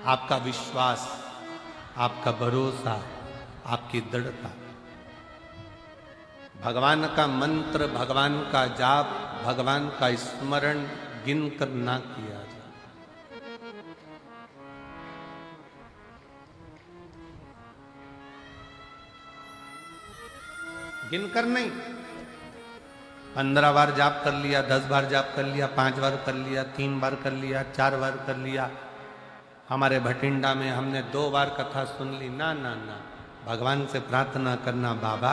आपका विश्वास, आपका भरोसा, आपकी दृढ़ता। भगवान का मंत्र, भगवान का जाप, भगवान का स्मरण गिन कर ना किया जाए। गिनकर नहीं। 15 बार जाप कर लिया, 10 बार जाप कर लिया, 5 बार कर लिया, 3 बार कर लिया, 4 बार कर लिया। हमारे भटिंडा में हमने 2 बार कथा सुन ली, ना ना ना। भगवान से प्रार्थना करना, बाबा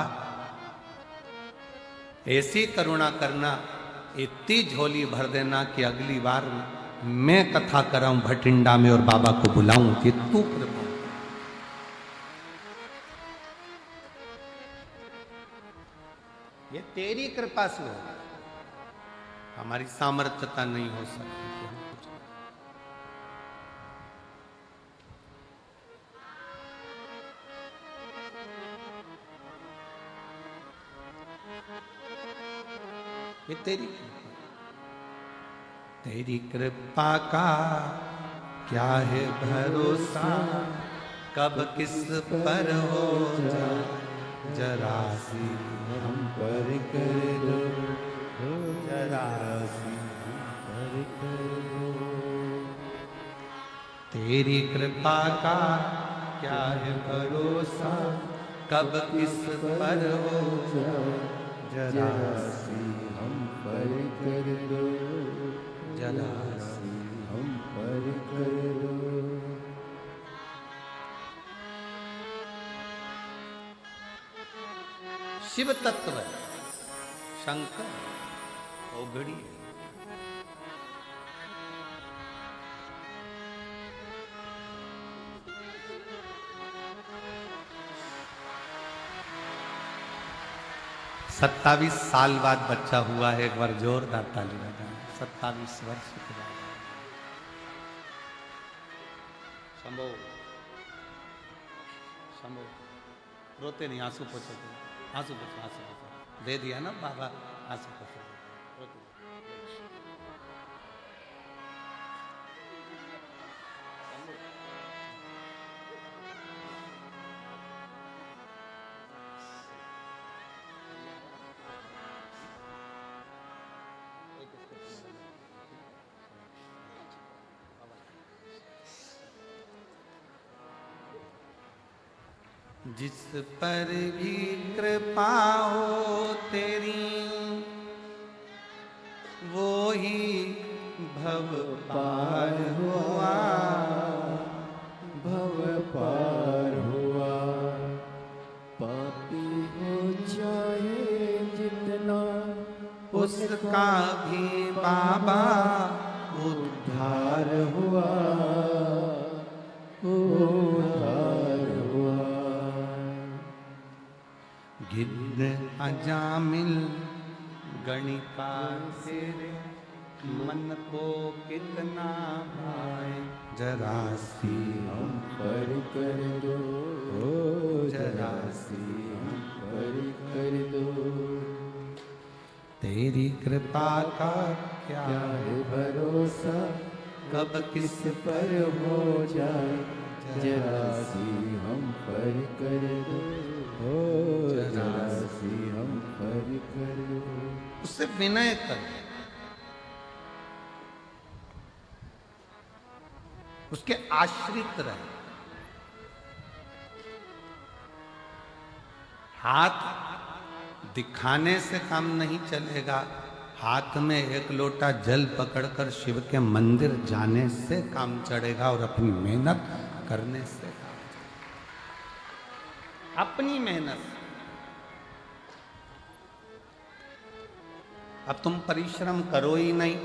ऐसी करुणा करना, इतनी झोली भर देना कि अगली बार मैं कथा कराऊं भटिंडा में और बाबा को बुलाऊं कि तू कृपा। ये तेरी कृपा से हो, हमारी सामर्थ्यता नहीं हो सकती। ये तेरी कृपा का क्या है भरोसा, कब किस पर हो जाए जरा सी हम पर कर दो, जरा सी हम पर कर दो। तेरी कृपा का क्या है भरोसा, कब किस पर हो जाए जरा सी हम पर कर दो, जरा सी हम पर कर दो। शिव तत्व शंकर ओघड़ी। सत्तावीस साल बाद बच्चा हुआ है, एक बार जोरदार ताली बजाएं। 27 वर्ष के बाद। शंभो शंभो, रोते नहीं, आंसू पोछो, आंसू पोछो, आंसू पोछो। दे दिया ना बाबा, आंसू पोछो, रोते नहीं। जिस पर भी कृपा हो तेरी, वो ही भव पार हुआ, भव पार हुआ। पापी हो चाहे जितना, उसका भी बाबा उद्धार हुआ, उद्धार हुआ। गिद्ध अजामिल गणिका तेरे, मन को कितना भाए जरा सी हम पर कर दो, जरा सी हम पर कर दो। तेरी कृपा का क्या क्या है भरोसा, कब किस पर हो जाए जरा सी हम पर कर दो, जरा सी हम पर कर दो। उससे विनय कर, उसके आश्रित रहे। हाथ दिखाने से काम नहीं चलेगा, हाथ में एक लोटा जल पकड़कर शिव के मंदिर जाने से काम चढ़ेगा और अपनी मेहनत करने से काम चढ़ेगा। अपनी मेहनत। अब तुम परिश्रम करो ही नहीं,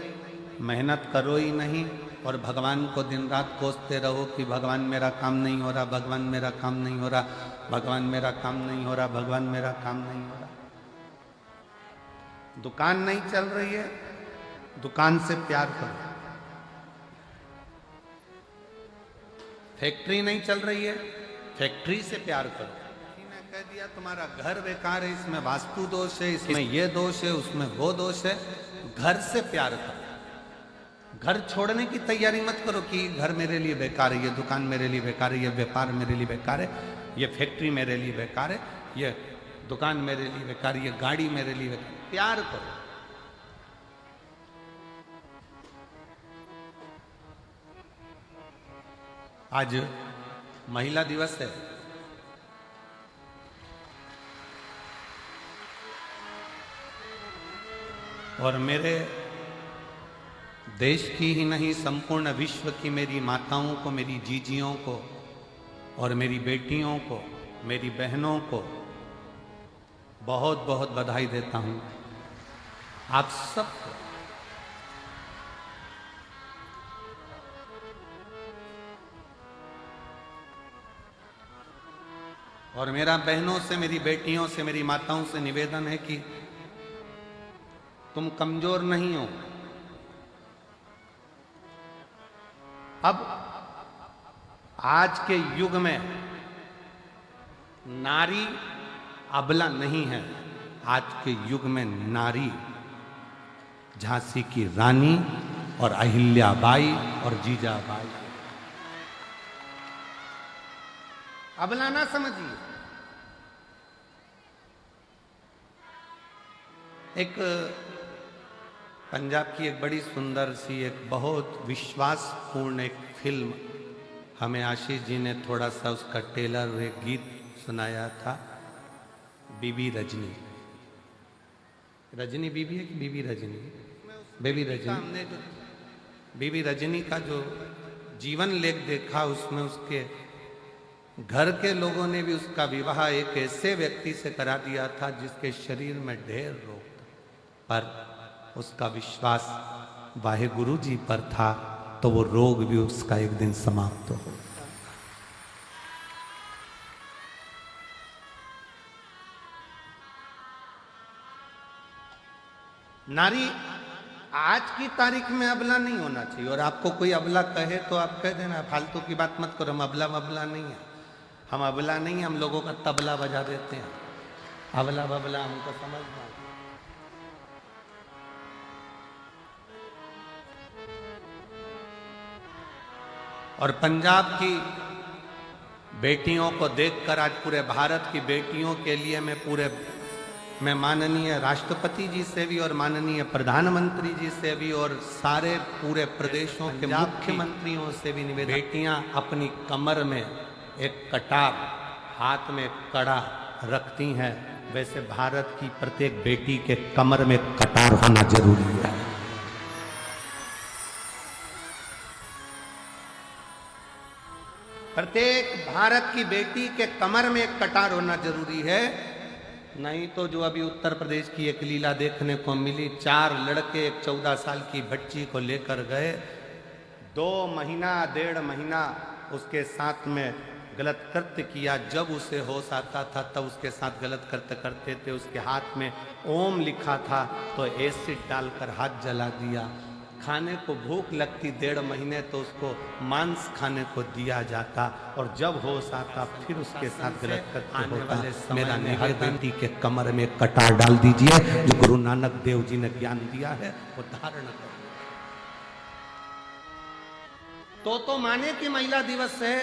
मेहनत करो ही नहीं, और भगवान को दिन रात कोसते रहो कि भगवान मेरा काम नहीं हो रहा, भगवान मेरा काम नहीं हो रहा, भगवान मेरा काम नहीं हो रहा, भगवान मेरा काम नहीं हो रहा। दुकान नहीं चल रही है, दुकान से प्यार करो। फैक्ट्री नहीं चल रही है, फैक्ट्री से प्यार करो। कह दिया तुम्हारा घर बेकार है, इसमें वास्तु दोष है, इसमें ये दोष है, उसमें वो दोष है। घर से प्यार करो, घर छोड़ने की तैयारी मत करो कि घर मेरे लिए बेकार है, ये दुकान मेरे लिए बेकार है, ये व्यापार मेरे लिए बेकार है, ये फैक्ट्री मेरे लिए बेकार है, ये दुकान मेरे लिए बेकार है, ये गाड़ी मेरे लिए बेकार। प्यार करो। आज महिला दिवस है। और मेरे देश की ही नहीं संपूर्ण विश्व की मेरी माताओं को, मेरी जीजियों को और मेरी बेटियों को, मेरी बहनों को बहुत बहुत बधाई देता हूं। आप सबको। और मेरा बहनों से, मेरी बेटियों से, मेरी माताओं से निवेदन है कि तुम कमजोर नहीं हो। अब आज के युग में नारी अबला नहीं है। आज के युग में नारी झांसी की रानी और अहिल्याबाई और जीजाबाई। अबला ना समझिए। एक पंजाब की एक बड़ी सुंदर सी, एक बहुत विश्वासपूर्ण एक फिल्म हमें आशीष जी ने थोड़ा सा उसका टेलर एक गीत सुनाया था, बीबी रजनी। रजनी बीबी है कि बीबी रजनी? बेबी रजनी। हमने जो बीबी रजनी का जो जीवन लेख देखा, उसमें उसके घर के लोगों ने भी उसका विवाह एक ऐसे व्यक्ति से करा दिया था जिसके शरीर में ढेर रोग था, पर उसका विश्वास वाहे गुरु जी पर था, तो वो रोग भी उसका एक दिन समाप्त हो। नारी आज की तारीख में अबला नहीं होना चाहिए। और आपको कोई अबला कहे तो आप कह देना, फालतू की बात मत करो, हम अबला नहीं है, हम अबला नहीं है, हम लोगों का तबला बजा देते हैं। अबला बबला हमको समझना। और पंजाब की बेटियों को देखकर आज पूरे भारत की बेटियों के लिए मैं माननीय राष्ट्रपति जी से भी और माननीय प्रधानमंत्री जी से भी और सारे पूरे प्रदेशों के मुख्यमंत्रियों से भी निवेदन, बेटियां अपनी कमर में एक कटार, हाथ में कड़ा रखती हैं, वैसे भारत की प्रत्येक बेटी के कमर में कटार होना जरूरी है। प्रत्येक भारत की बेटी के कमर में एक कटार होना जरूरी है। नहीं तो जो अभी उत्तर प्रदेश की एक लीला देखने को मिली, 4 लड़के एक 14 साल की बच्ची को लेकर गए, 2 महीना 1.5 महीना उसके साथ में गलत कृत्य किया। जब उसे होश आता था तब उसके साथ गलत कृत्य करते थे। उसके हाथ में ओम लिखा था तो एसिड डालकर हाथ जला दिया। खाने को भूख लगती 1.5 महीने तो उसको मांस खाने को दिया जाता, और जब होश आता फिर उसके साथ गलत कृत्य होता। मेरा निवेदन के कमर में कटार डाल दीजिए, जो गुरु नानक देव जी ने ज्ञान दिया है वो धारण करो। तो माने कि महिला दिवस है,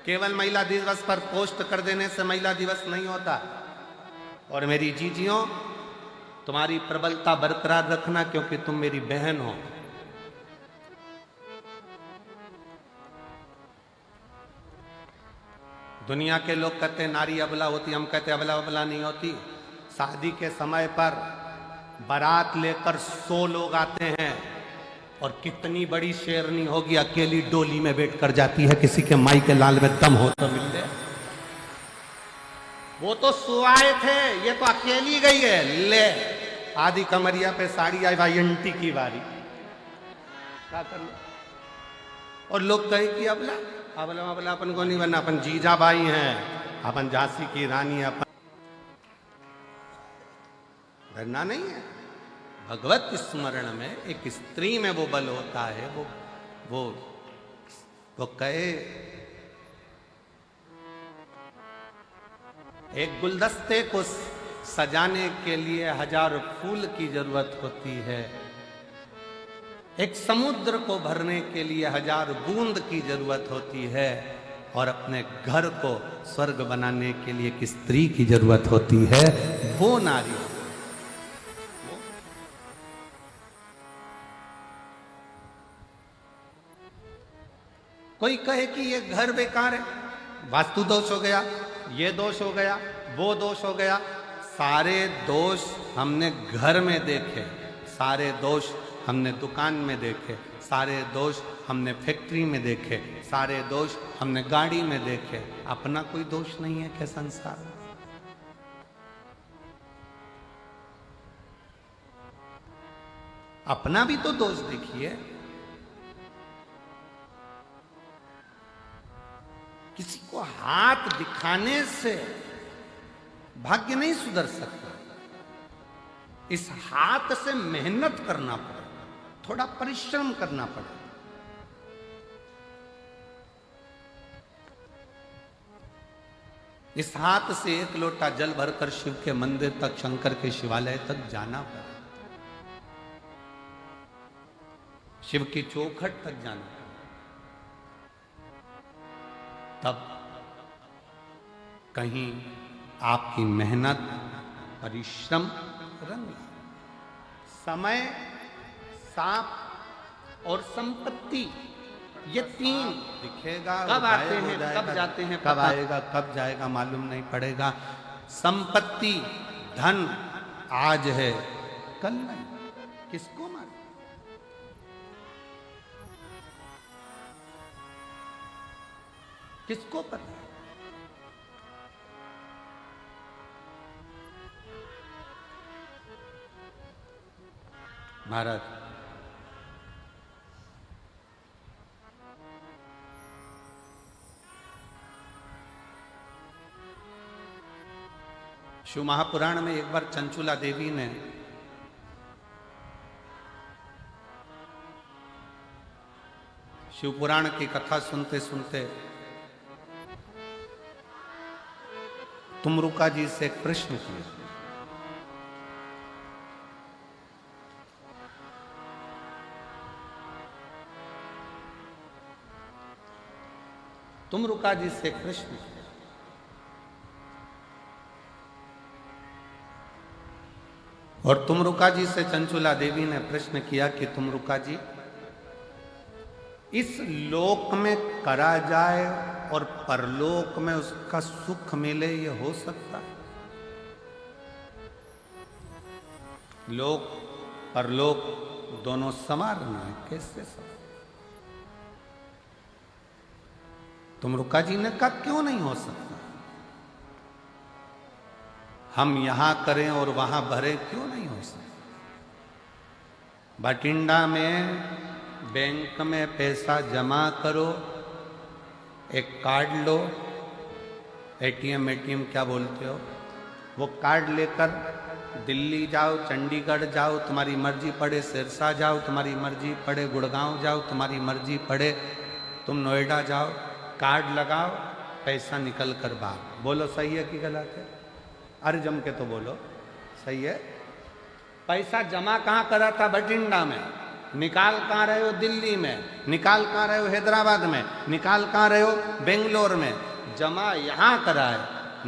केवल महिला दिवस पर पोस्ट कर देने से महिला दिवस नहीं होता। और मेरी जीजियों, तुम्हारी प्रबलता बरकरार रखना, क्योंकि तुम मेरी बहन हो। दुनिया के लोग कहते हैं नारी अबला होती, हम कहते अबला अबला नहीं होती। शादी के समय पर बारात लेकर 100 लोग आते हैं, और कितनी बड़ी शेरनी होगी, अकेली डोली में बैठ कर जाती है, किसी के माई के लाल में दम हो तो मिल जाए। वो तो सुआए थे, ये तो अकेली गई है। ले आधी कमरिया पे साड़ी आई, भाई अंटी की बारी क्या कर लो। और लोग कहे कि अबला अबला अबला अपन को नहीं बनना, अपन जीजाबाई हैं, अपन झांसी की रानी, अपन डरना नहीं है। भगवत स्मरण में एक स्त्री में वो बल होता है। वो कहे, एक गुलदस्ते को सजाने के लिए 1000 फूल की जरूरत होती है, एक समुद्र को भरने के लिए 1000 बूंद की जरूरत होती है, और अपने घर को स्वर्ग बनाने के लिए एक स्त्री की जरूरत होती है, वो नारी। कोई कहे कि ये घर बेकार है, वास्तु दोष हो गया, ये दोष हो गया, वो दोष हो गया। सारे दोष हमने घर में देखे, सारे दोष हमने दुकान में देखे, सारे दोष हमने फैक्ट्री में देखे, सारे दोष हमने गाड़ी में देखे। अपना कोई दोष नहीं है क्या संसार में? अपना भी तो दोष देखिए। किसी को हाथ दिखाने से भाग्य नहीं सुधर सकता। इस हाथ से मेहनत करना पड़े, थोड़ा परिश्रम करना पड़े। इस हाथ से एक लोटा जल भरकर शिव के मंदिर तक, शंकर के शिवालय तक जाना पड़े, शिव की चौखट तक जाना पड़े, तब कहीं आपकी मेहनत, परिश्रम रंग लाए। समय, सांप और संपत्ति, ये तीन दिखेगा, कब आते हैं कब जाते हैं, कब आएगा कब जाएगा मालूम नहीं पड़ेगा। संपत्ति, धन आज है कल नहीं, किसको मालूम? किसको पता है? महाराज, शिव महापुराण में एक बार चंचुला देवी ने शिव पुराण की कथा सुनते सुनते तुमरुका जी से एक प्रश्न किया। तुमरुका जी से एक प्रश्न किया, और तुमरुका जी से चंचुला देवी ने प्रश्न किया कि तुमरुका जी, इस लोक में करा जाए और परलोक में उसका सुख मिले, ये हो सकता है? लोक परलोक दोनों समान है, कैसे समान? तुमरुका जी ने कहा क्यों नहीं हो सकता? हम यहां करें और वहां भरे, क्यों नहीं हो सकता? बठिंडा में बैंक में पैसा जमा करो, एक कार्ड लो, एटीएम क्या बोलते हो, वो कार्ड लेकर दिल्ली जाओ, चंडीगढ़ जाओ, तुम्हारी मर्जी पड़े सिरसा जाओ, तुम्हारी मर्जी पड़े गुड़गांव जाओ, तुम्हारी मर्जी पड़े तुम नोएडा जाओ, कार्ड लगाओ, पैसा निकल कर बाहर। बोलो सही है कि गलत है? अरे जम के तो बोलो सही है। पैसा जमा कहाँ करा था? बठिंडा में। निकाल कहाँ रहे हो? दिल्ली में। निकाल कहाँ रहे हो? हैदराबाद में। निकाल कहाँ रहे हो? बेंगलोर में। जमा यहाँ करा है,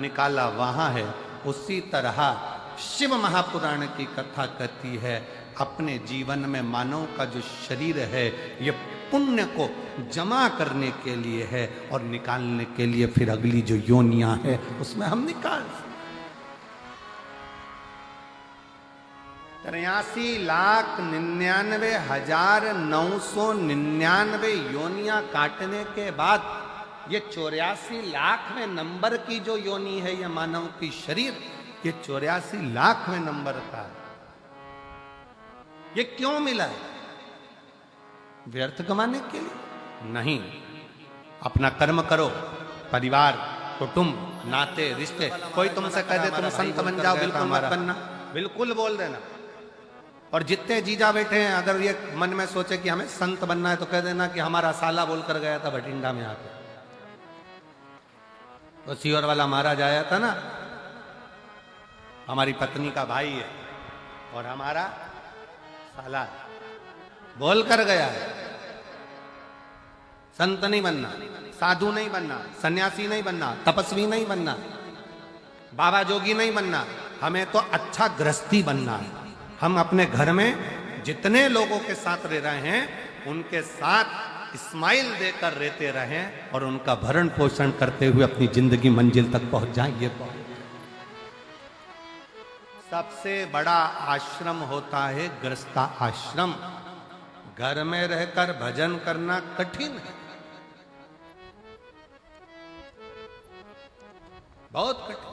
निकाला वहाँ है। उसी तरह शिव महापुराण की कथा कहती है, अपने जीवन में मानव का जो शरीर है ये पुण्य को जमा करने के लिए है, और निकालने के लिए फिर अगली जो योनियां है उसमें हम निकाल 83,99,999 योनियां काटने के बाद ये 84 लाखवें नंबर की जो योनि है, ये मानव की शरीर, ये 84 लाखवें नंबर का है। ये क्यों मिला है? व्यर्थ कमाने के लिए नहीं। अपना कर्म करो, परिवार, कुटुंब, नाते, रिश्ते। कोई तुमसे कह दे तुम संत बन जाओ, बिल्कुल मत बनना, बिल्कुल बोल देना। और जितने जीजा बैठे हैं, अगर ये मन में सोचे कि हमें संत बनना है तो कह देना कि हमारा साला बोलकर गया था बठिंडा में आकर। तो सीहोर वाला महाराज आया था ना, हमारी पत्नी का भाई है और हमारा साला। बोल कर गया है। संत नहीं बनना, साधु नहीं बनना, सन्यासी नहीं बनना, तपस्वी नहीं बनना, बाबा जोगी नहीं बनना, हमें तो अच्छा गृहस्थी बनना है। हम अपने घर में जितने लोगों के साथ रह रहे हैं उनके साथ स्माइल देकर रहते रहें और उनका भरण पोषण करते हुए अपनी जिंदगी मंजिल तक पहुंच जाएं। ये बहुत सबसे बड़ा आश्रम होता है गृहस्था आश्रम। घर में रहकर भजन करना कठिन है, बहुत कठिन।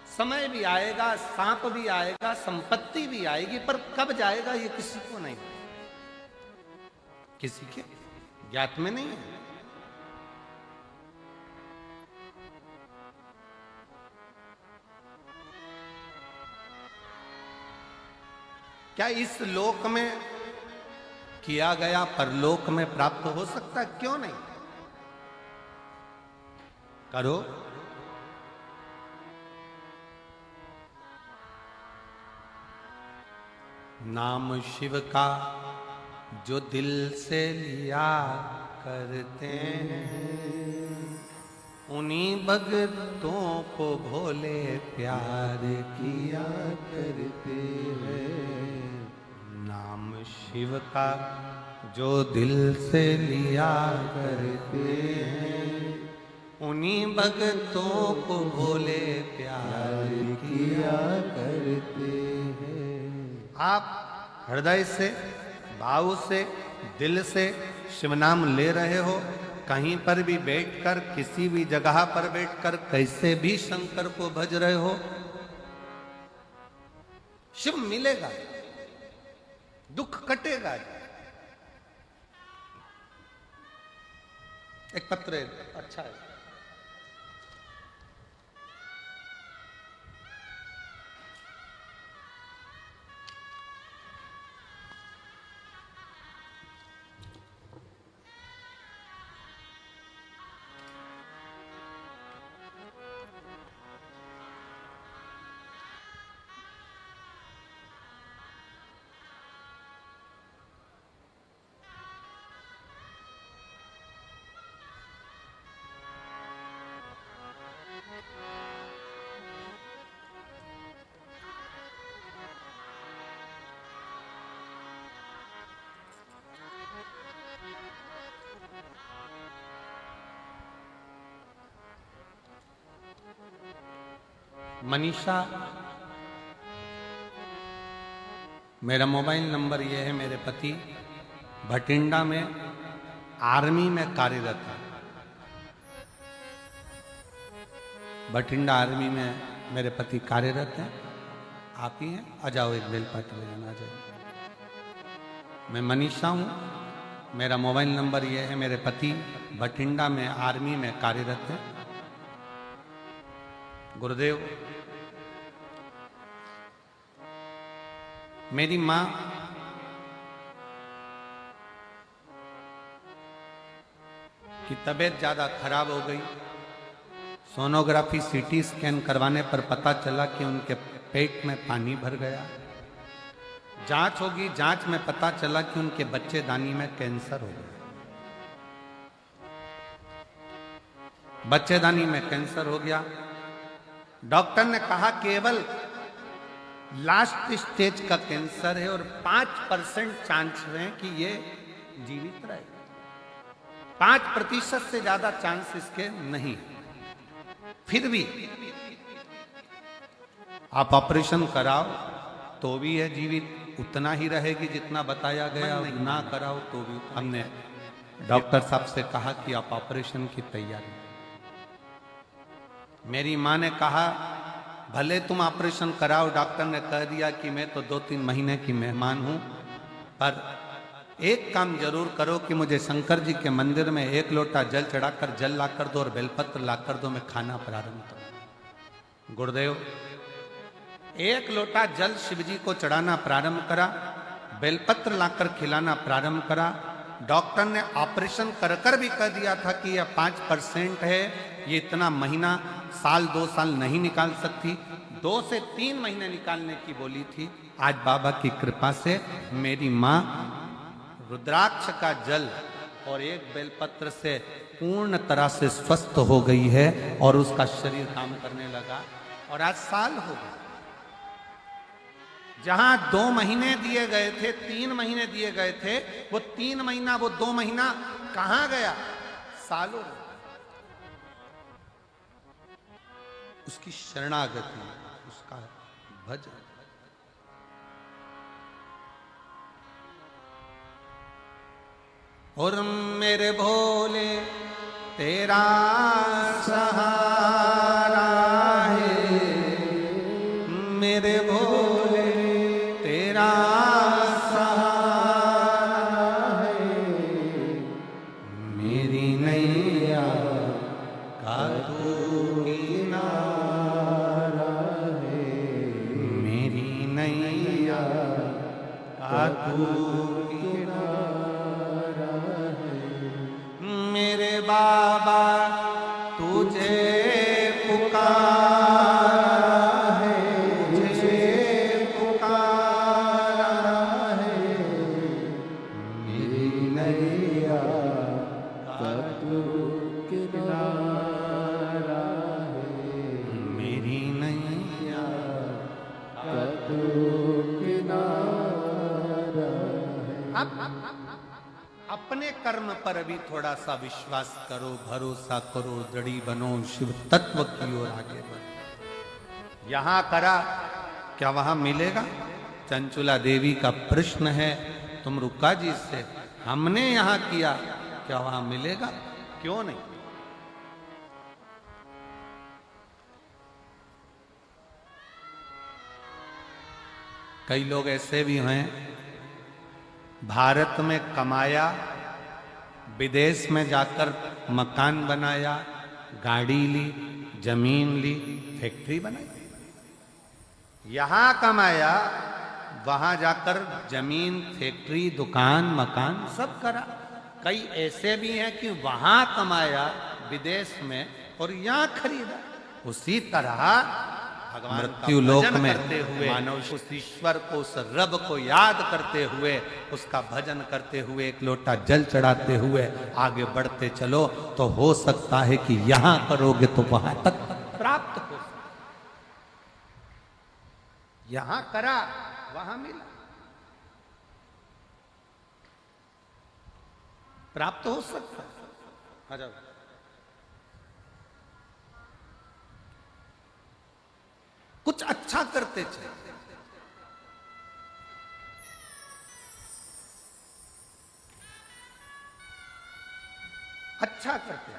समय भी आएगा, सांप भी आएगा, संपत्ति भी आएगी, पर कब जाएगा ये किसी को नहीं, किसी के ज्ञात में नहीं है। क्या इस लोक में किया गया परलोक में प्राप्त हो सकता है? क्यों नहीं? करो। नाम शिव का जो दिल से लिया करते हैं, उन्हीं भक्तों को भोले प्यार किया करते हैं। नाम शिव का जो दिल से लिया करते हैं, उन्हीं भक्तों को भोले प्यार किया करते हैं। आप हृदय से, भाव से, दिल से शिव नाम ले रहे हो, कहीं पर भी बैठकर, किसी भी जगह पर बैठकर कैसे भी शंकर को भज रहे हो, शिव मिलेगा, दुख कटेगा। एक पत्र है, अच्छा है। मनीषा, मेरा मोबाइल नंबर ये है। मेरे पति भटिंडा में आर्मी में कार्यरत है। भटिंडा आर्मी में मेरे पति कार्यरत हैं। आप ही हैं? आ जाओ, एक बेलपाती बजाना, आ जाओ। मैं मनीषा हूँ। मेरा मोबाइल नंबर ये है। मेरे पति भटिंडा में आर्मी में कार्यरत हैं। गुरुदेव, मेरी माँ की तबीयत ज्यादा खराब हो गई। सोनोग्राफी, सीटी स्कैन करवाने पर पता चला कि उनके पेट में पानी भर गया। जांच होगी, जांच में पता चला कि उनके बच्चेदानी में कैंसर हो गया। बच्चेदानी में कैंसर हो गया। डॉक्टर ने कहा केवल लास्ट स्टेज का कैंसर है और 5% चांस है कि ये जीवित रहे। 5% से ज्यादा चांस इसके नहीं। फिर भी आप ऑपरेशन कराओ तो भी है जीवित, उतना ही रहेगी जितना बताया गया। ना कराओ तो भी। हमने डॉक्टर साहब से कहा कि आप ऑपरेशन की तैयारी। मेरी माँ ने कहा भले तुम ऑपरेशन कराओ, डॉक्टर ने कह दिया कि मैं तो 2-3 महीने की मेहमान हूं, पर एक काम जरूर करो कि मुझे शंकर जी के मंदिर में 1 लोटा जल चढ़ाकर जल लाकर दो और बेलपत्र लाकर दो, मैं खाना प्रारंभ करूं। गुरुदेव, 1 लोटा जल शिव जी को चढ़ाना प्रारंभ करा, बेलपत्र लाकर खिलाना प्रारंभ करा। डॉक्टर ने ऑपरेशन कर कर भी कह दिया था कि यह 5% है, ये इतना महीना, साल 2 साल नहीं निकाल सकती, 2 से 3 महीने निकालने की बोली थी। आज बाबा की कृपा से मेरी माँ रुद्राक्ष का जल और एक बेलपत्र से पूर्ण तरह से स्वस्थ हो गई है और उसका शरीर काम करने लगा और आज साल हो गया। जहां 2 महीने दिए गए थे, 3 महीने दिए गए थे, वो 3 महीना, वो 2 महीना कहां गया? सालों। उसकी शरणागति, उसका भजन। और मेरे भोले तेरा सहारा है, मेरे भोले तेरा सहारा है, मेरी नैया का तू किनारा है, मेरी नैया का तू मेरे बाबा तुझे पुकारा है, तुझे पुकारा है, मेरी नैया का तू किनारा है, मेरी नैया का तू किनारा है। अपने कर्म पर भी थोड़ा सा विश्वास करो, भरोसा करो, दृढ़ी बनो, शिव तत्व की ओर आगे बढ़ो। यहां करा, क्या वहां मिलेगा? चंचुला देवी का प्रश्न है तुम रुक्का जी से, हमने यहां किया, क्या वहां मिलेगा? क्यों नहीं? कई लोग ऐसे भी हैं, भारत में कमाया, विदेश में जाकर मकान बनाया, गाड़ी ली, जमीन ली, फैक्ट्री बनाई। यहां कमाया, वहां जाकर जमीन, फैक्ट्री, दुकान, मकान सब करा। कई ऐसे भी हैं कि वहां कमाया विदेश में और यहां खरीदा। उसी तरह भगवान मृत्यु लोक में करते हुए मानव उस ईश्वर को, उस रब को याद करते हुए, उसका भजन करते हुए, एक लोटा जल चढ़ाते हुए आगे बढ़ते चलो, तो हो सकता है कि यहां करोगे तो वहां तक प्राप्त हो। यहां करा, वहां मिला, प्राप्त हो सकता है। कुछ अच्छा करते चले, अच्छा करते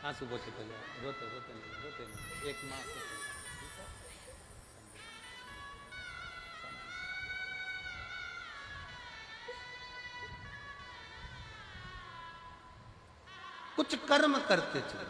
आंसू पोछे पहले, रोते रोते नहीं, एक माँ कुछ कर्म करते चले।